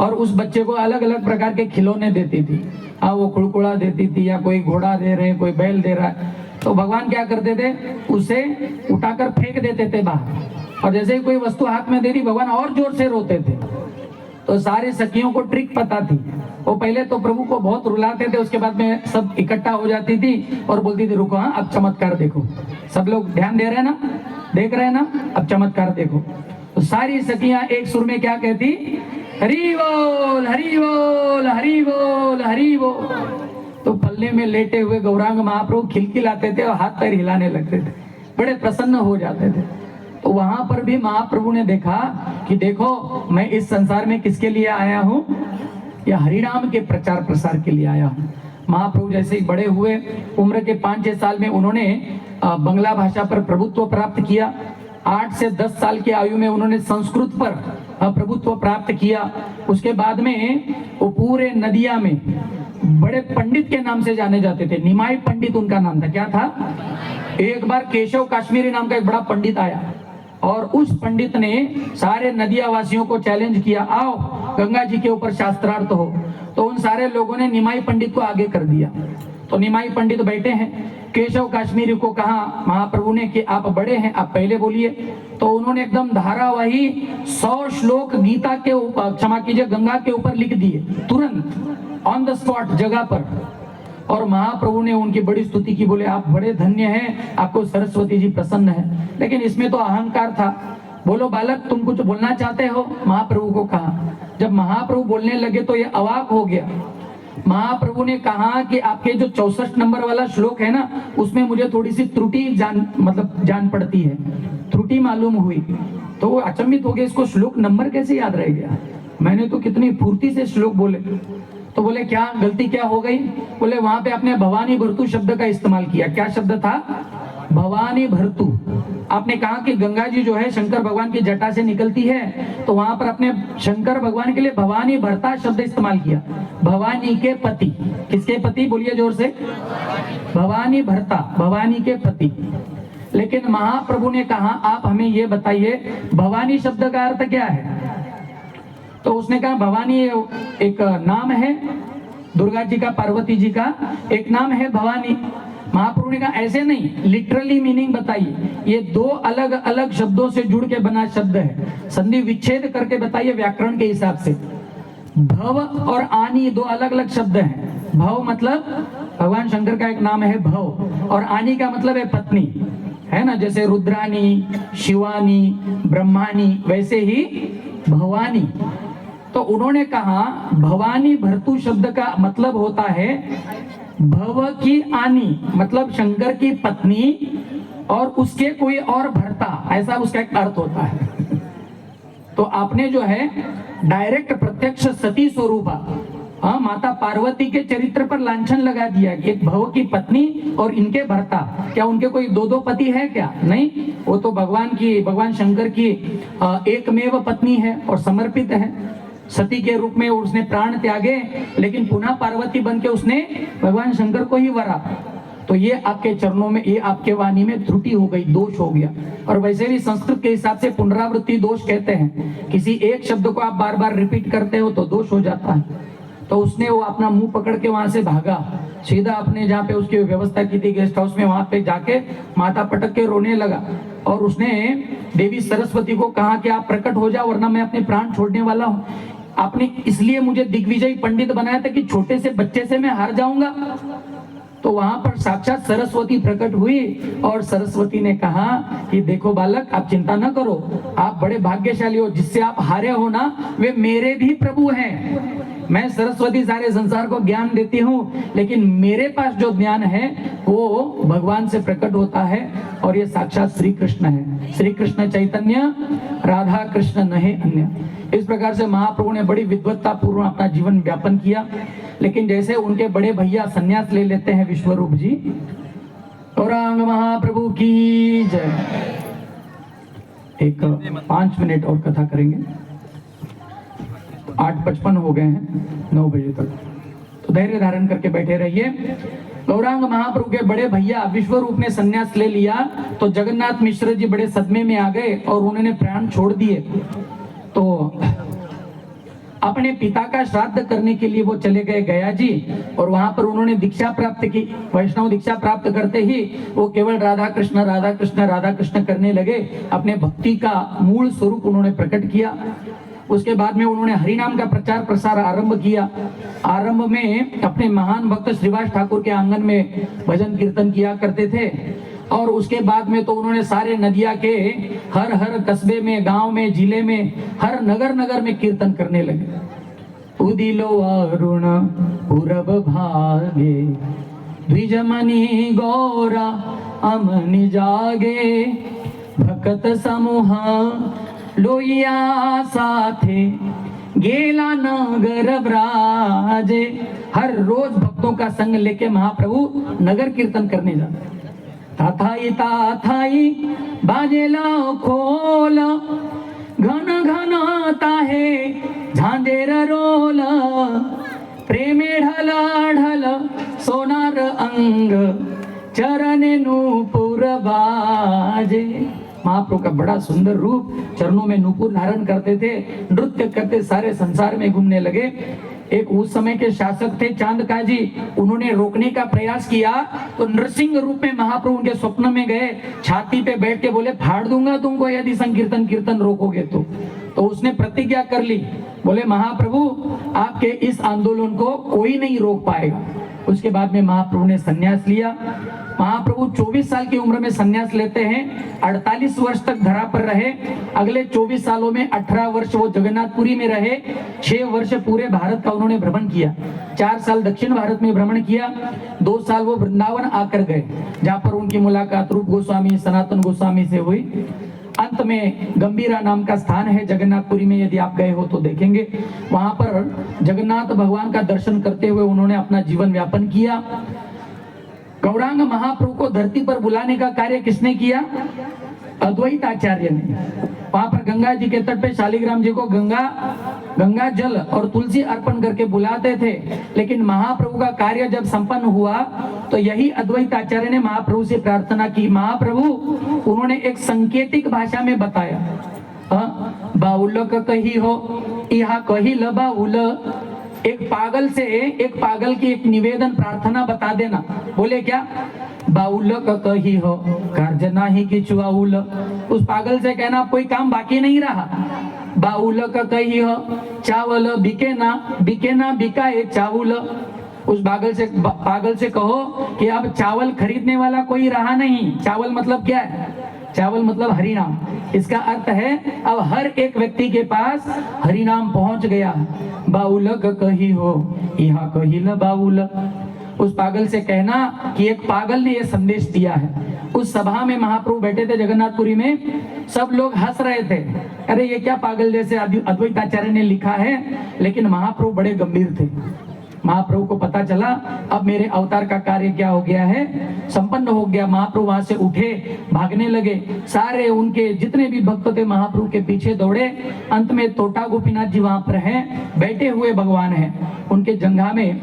और उस बच्चे को अलग अलग प्रकार के खिलौने देती थी। वो कुड़कुड़ा देती थी, या कोई घोड़ा दे रहे, कोई बैल दे रहा है। तो भगवान क्या करते थे, उसे उठाकर फेंक देते थे बाहर, और जैसे ही कोई वस्तु हाथ में दे दी भगवान और जोर से रोते थे। तो सारी सखियों को ट्रिक पता थी। वो पहले तो प्रभु को बहुत रुलाते थे, उसके बाद में सब इकट्ठा हो जाती थी और बोलती थी रुको, हाँ अब चमत्कार देखो। सब लोग ध्यान दे रहे हैं ना, देख रहे हैं ना, अब चमत्कार देखो। तो सारी सखियां एक सुर में क्या कहती, हरि बोल हरि बोल हरि बोल हरि बोल। तो पल्ले में लेटे हुए गौरांग महाप्रभु खिलखिलाते थे और हाथ पैर हिलाने लगते थे, बड़े प्रसन्न हो जाते थे। तो वहां पर भी महाप्रभु ने देखा कि देखो मैं इस संसार में किसके लिए आया हूँ, या हरिनाम के प्रचार प्रसार के लिए आया हूँ। महाप्रभु जैसे ही बड़े हुए, उम्र के 5-6 साल में उन्होंने बंगला भाषा पर प्रभुत्व प्राप्त किया। 8 से 10 साल की आयु में उन्होंने संस्कृत पर प्रभुत्व प्राप्त किया। उसके बाद में वो पूरे नदिया में बड़े पंडित के नाम से जाने जाते थे। निमाई पंडित उनका नाम था। क्या था? एक बार केशव काश्मीरी नाम का एक बड़ा पंडित आया, और उस पंडित ने सारे नदिया वासियों को चैलेंज किया, आओ गंगा जी के ऊपर शास्त्रार्थ हो। तो उन सारे लोगों ने निमाई पंडित को आगे कर दिया। तो निमाई पंडित बैठे हैं, केशव काश्मीरी को कहा महाप्रभु ने कि आप बड़े हैं, आप पहले बोलिए। तो उन्होंने एकदम धारावाही 100 श्लोक गीता के ऊपर, क्षमा कीजिए, गंगा के ऊपर लिख दिए, तुरंत ऑन द स्पॉट जगह पर। और महाप्रभु ने उनकी बड़ी स्तुति की, बोले आप बड़े धन्य हैं, आपको सरस्वती जी प्रसन्न है। लेकिन इसमें तो अहंकार था। बोलो बालक, तुम कुछ बोलना चाहते हो? महाप्रभु को कहा। जब महाप्रभु बोलने लगे तो ये अवाक हो गया। महाप्रभु ने कहा कि आपके जो 64 नंबर वाला श्लोक है ना, उसमें मुझे थोड़ी सी त्रुटि जान पड़ती है, त्रुटि मालूम हुई। तो वो अचंभित हो गए, इसको श्लोक नंबर कैसे याद रह गया, मैंने तो कितनी फुर्ती से श्लोक बोले। तो बोले क्या गलती क्या हो गई? बोले वहां पे आपने भवानी भर्तु शब्द का इस्तेमाल किया। क्या शब्द था? भवानी भर्तु। आपने कहा कि गंगा जी जो है शंकर भगवान की जटा से निकलती है, तो वहां पर अपने शंकर भगवान के लिए भवानी भर्ता शब्द इस्तेमाल किया। भवानी के पति, किसके पति? बोलिए जोर से। भवानी भर्ता, भवानी के पति। लेकिन महाप्रभु ने कहा आप हमें ये बताइए भवानी शब्द का अर्थ क्या है? तो उसने कहा भवानी एक नाम है, दुर्गा जी का, पार्वती जी का एक नाम है भवानी। महाप्रभु ने कहा ऐसे नहीं, लिटरली मीनिंग बताइए। ये दो अलग अलग शब्दों से जुड़ के बना शब्द है, संधि विच्छेद करके बताइए व्याकरण के हिसाब से। भव और आनी दो अलग अलग शब्द हैं। भव मतलब भगवान शंकर का एक नाम है भव, और आनी का मतलब है पत्नी, है ना, जैसे रुद्रानी, शिवानी, ब्रह्मानी, वैसे ही भवानी। तो उन्होंने कहा भवानी भर्तु शब्द का मतलब होता है भव की आनी, मतलब शंकर की पत्नी और उसके कोई और भर्ता, ऐसा उसका एक अर्थ होता है। तो आपने जो है डायरेक्ट प्रत्यक्ष सती स्वरूपा, हाँ, माता पार्वती के चरित्र पर लांछन लगा दिया। एक भव की पत्नी और इनके भर्ता, क्या उनके कोई दो दो पति है क्या? नहीं, वो तो भगवान शंकर की एकमेव पत्नी है और समर्पित है। सती के रूप में उसने प्राण त्यागे, लेकिन पुनः पार्वती बन के उसने भगवान शंकर को ही वरा। तो ये आपके चरणों में, ये आपके वाणी में त्रुटि हो गई, दोष हो गया। और वैसे भी संस्कृत के हिसाब से पुनरावृत्ति दोष कहते हैं, किसी एक शब्द को आप बार बार रिपीट करते हो तो दोष हो जाता है। तो उसने वो अपना मुंह पकड़ के वहां से भागा, सीधा अपने जहाँ पे उसकी व्यवस्था की थी गेस्ट हाउस में, वहां पे जाके माथा पटक के रोने लगा। और उसने देवी सरस्वती को कहा कि आप प्रकट हो जाओ वरना मैं अपने प्राण छोड़ने वाला हूँ। आपने इसलिए मुझे दिग्विजयी पंडित बनाया था कि छोटे से बच्चे से मैं हार जाऊंगा। तो वहां पर साक्षात सरस्वती प्रकट हुई और सरस्वती ने कहा कि देखो बालक, आप चिंता न करो, आप बड़े भाग्यशाली हो, जिससे आप हारे हो ना वे मेरे भी प्रभु हैं। मैं सरस्वती सारे संसार को ज्ञान देती हूँ, लेकिन मेरे पास जो ज्ञान है वो भगवान से प्रकट होता है, और ये साक्षात श्री कृष्ण है। श्री कृष्ण चैतन्य राधा कृष्ण नहीं अन्य। इस प्रकार से महाप्रभु ने बड़ी विद्वत्ता पूर्व अपना जीवन व्यापन किया। लेकिन जैसे उनके बड़े भैया संन्यास ले लेते हैं विश्वरूप जी, गौरांग महाप्रभु की जय। एक 5 मिनट और कथा करेंगे, 8:55 हो गए हैं, 9 बजे तक, तो धैर्य धारण करके बैठे रहिए। गौरांग महाप्रभु के बड़े भैया विश्वरूप ने संन्यास ले लिया, तो जगन्नाथ मिश्र जी बड़े सदमे में आ गए और उन्होंने प्राण छोड़ दिए। तो अपने पिता का श्राद्ध करने के लिए वो चले गए गया जी, और वहां पर उन्होंने दीक्षा प्राप्त की। वैष्णव दीक्षा प्राप्त करते ही वो केवल राधा कृष्ण राधा कृष्ण राधा कृष्ण करने लगे, अपने भक्ति का मूल स्वरूप उन्होंने प्रकट किया। उसके बाद में उन्होंने हरि नाम का प्रचार प्रसार आरंभ किया। आरंभ में अपने महान भक्त श्रीवास ठाकुर के आंगन में भजन कीर्तन किया करते थे, और उसके बाद में तो उन्होंने सारे नदिया के हर हर कस्बे में, गांव में, जिले में, हर नगर नगर में कीर्तन करने लगे। उदिलो अरुण पूरब भागे, द्विजमणि गौरा अमनि जागे, भक्त समूह लोहिया साथे, गेला नगर ब्राजे। हर रोज भक्तों का संग लेके महाप्रभु नगर कीर्तन करने जाते। ताथाई ताथाई बाजेला खोल, घन घन ताहे झांझेर रोल, प्रेमे ढल ढल सोनार अंग, चरणे नूपुर बाजे। महाप्रभु का बड़ा सुंदर रूप, चरणों में नूपुर धारण करते थे, नृत्य करते सारे संसार में घूमने लगे। एक उस समय के शासक थे चांदका जी, उन्होंने रोकने का प्रयास किया तो नृसिंह रूप में महाप्रभु उनके स्वप्न में गए, छाती पे बैठ के बोले फाड़ दूंगा तुमको यदि संकीर्तन कीर्तन रोकोगे तो उसने प्रतिज्ञा कर ली, बोले महाप्रभु आपके इस आंदोलन को कोई नहीं रोक पाएगा। उसके बाद में महाप्रभु ने संन्यास लिया। महाप्रभु 24 साल की उम्र में संन्यास लेते हैं, 48 वर्ष तक धरा पर रहे। अगले 24 सालों में 18 वर्ष वो जगन्नाथपुरी में रहे, 6 वर्ष पूरे भारत का उन्होंने भ्रमण किया, 4 साल दक्षिण भारत में भ्रमण किया, 2 साल वो वृंदावन आकर गए, जहाँ पर उनकी मुलाकात रूप गोस्वामी सनातन गोस्वामी से हुई। अंत में गंभीरा नाम का स्थान है जगन्नाथपुरी में, यदि आप गए हो तो देखेंगे, वहां पर जगन्नाथ भगवान का दर्शन करते हुए उन्होंने अपना जीवन व्यापन किया। गौरांग महाप्रभु को धरती पर बुलाने का कार्य किसने किया? अद्वैत आचार्य ने। वहां पर गंगा जी के तट पे शालिग्राम जी को गंगा जल और तुलसी अर्पण करके बुलाते थे, लेकिन महाप्रभु का कार्य जब संपन्न हुआ तो यही अद्वैत आचार्य ने महाप्रभु से प्रार्थना की। महाप्रभु उन्होंने एक संकेतिक भाषा में बताया, बाउल कही हो यहाँ कही ल बाउल, एक पागल की एक निवेदन प्रार्थना बता देना। बोले क्या? बाउल कही हो कार्य नाही की चुआउल। उस पागल से कहना कोई काम बाकी नहीं रहा। बाउल कही हो चावल बिके ना बिकाए चावल। उस पागल से कहो कि अब चावल खरीदने वाला कोई रहा नहीं। चावल मतलब क्या है? चावल मतलब हरिनाम। इसका अर्थ है अब हर एक व्यक्ति के पास हरिनाम पहुंच गया। बाउल कही हो यहाँ कही ल बाउल। उस पागल से कहना कि एक पागल ने यह संदेश दिया है। उस सभा में महाप्रभु बैठे थे जगन्नाथपुरी में, सब लोग हंस रहे थे, अरे ये क्या पागल जैसे अद्वैत आचार्य ने लिखा है, लेकिन महाप्रभु बड़े गंभीर थे। महाप्रभु को पता चला अब मेरे अवतार का कार्य क्या हो गया है, संपन्न हो गया। महाप्रभु वहां से उठे, भागने लगे। सारे उनके जितने भी भक्त थे महाप्रभु के पीछे दौड़े। अंत में तोटा गोपीनाथ जी वहां पर हैं, बैठे हुए भगवान हैं। उनके जंघा में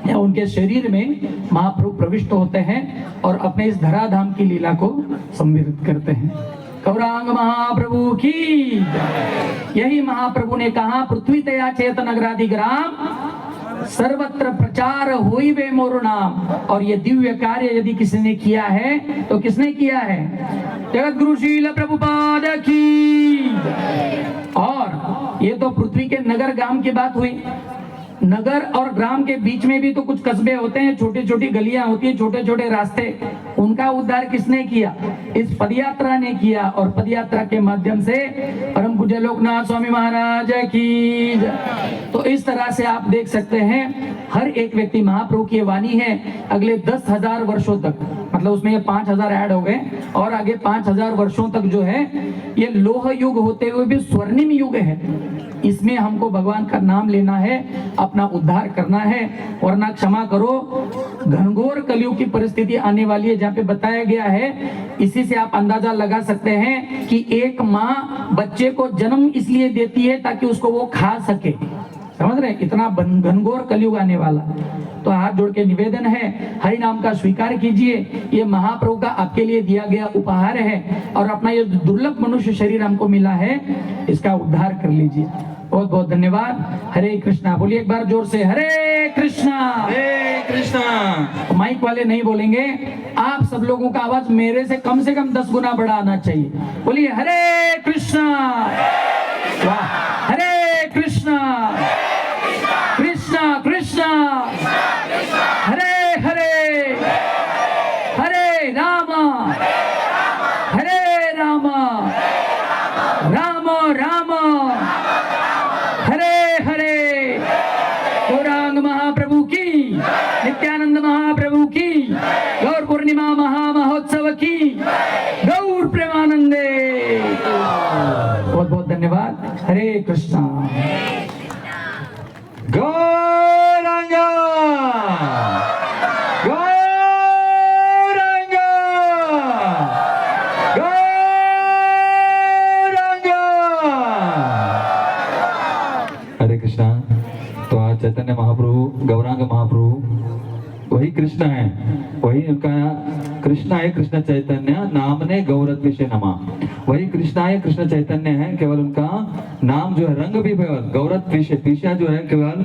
या उनके शरीर में महाप्रभु प्रविष्ट होते हैं और अपने इस धराधाम की लीला को सम्मिलित करते हैं। गौरांग महाप्रभु की। यही महाप्रभु ने कहा, पृथ्वी तया चेतन अग्राधिग्राम सर्वत्र प्रचार हुई वे मोर नाम। और ये दिव्य कार्य यदि किसी ने किया है तो किसने किया है? जगत गुरु शील प्रभुपाद की। और ये तो पृथ्वी के नगर ग्राम की बात हुई। नगर और ग्राम के बीच में भी तो कुछ कस्बे होते हैं, छोटी छोटी गलियां होती हैं, छोटे छोटे रास्ते। उनका उद्धार किसने किया? इस पदयात्रा ने किया। और पदयात्रा के माध्यम से परम पूज्य लोकनाथ स्वामी महाराज की। तो इस तरह से आप देख सकते हैं हर एक व्यक्ति, महाप्रभु की वाणी है अगले 10,000 वर्षों तक, मतलब उसमें ये 5,000 ऐड हो गए और आगे 5,000 वर्षों तक जो है ये लोह युग होते हुए भी स्वर्णिम युग है। इसमें हमको भगवान का नाम लेना है, अपना उद्धार करना है, वरना क्षमा करो घनघोर कलयुग की परिस्थिति आने वाली है, जहाँ पे बताया गया है। इसी से आप अंदाजा लगा सकते हैं कि एक माँ बच्चे को जन्म इसलिए देती है ताकि उसको वो खा सके। समझ रहे हैं? इतना घनघोर कलयुग आने वाला। तो हाथ जोड़ के निवेदन है, हरि नाम का स्वीकार कीजिए। ये महाप्रभु का आपके लिए दिया गया उपहार है और अपना ये दुर्लभ मनुष्य शरीर हमको मिला है, इसका उद्धार कर लीजिए। बहुत बहुत धन्यवाद। हरे कृष्णा बोलिए एक बार जोर से, हरे कृष्णा हरे कृष्णा। माइक वाले नहीं बोलेंगे, आप सब लोगों का आवाज मेरे से कम 10 गुना बड़ा आना चाहिए। बोलिए हरे कृष्णा। वाह, हरे कृष्णा कृष्णा कृष्णा हरे हरे, हरे रामा हरे रामा, राम राम हरे हरे। गौरांग महाप्रभु की, नित्यानंद महाप्रभु की, गौर पूर्णिमा महामहोत्सव की, गौर प्रेमानंदे। बहुत बहुत धन्यवाद। हरे कृष्णा। गौरांगा गौरांगा गौरांगा। हरे कृष्णा। तो आज चैतन्य महाप्रभु, गौरांग महाप्रभु वही कृष्ण है, वही उनका कृष्णाय कृष्ण चैतन्य नामने गौरत्विषे नमः। वही कृष्णाय कृष्ण चैतन्य है, केवल उनका नाम जो है रंग भी गौरत्विषे, पीछा जो है केवल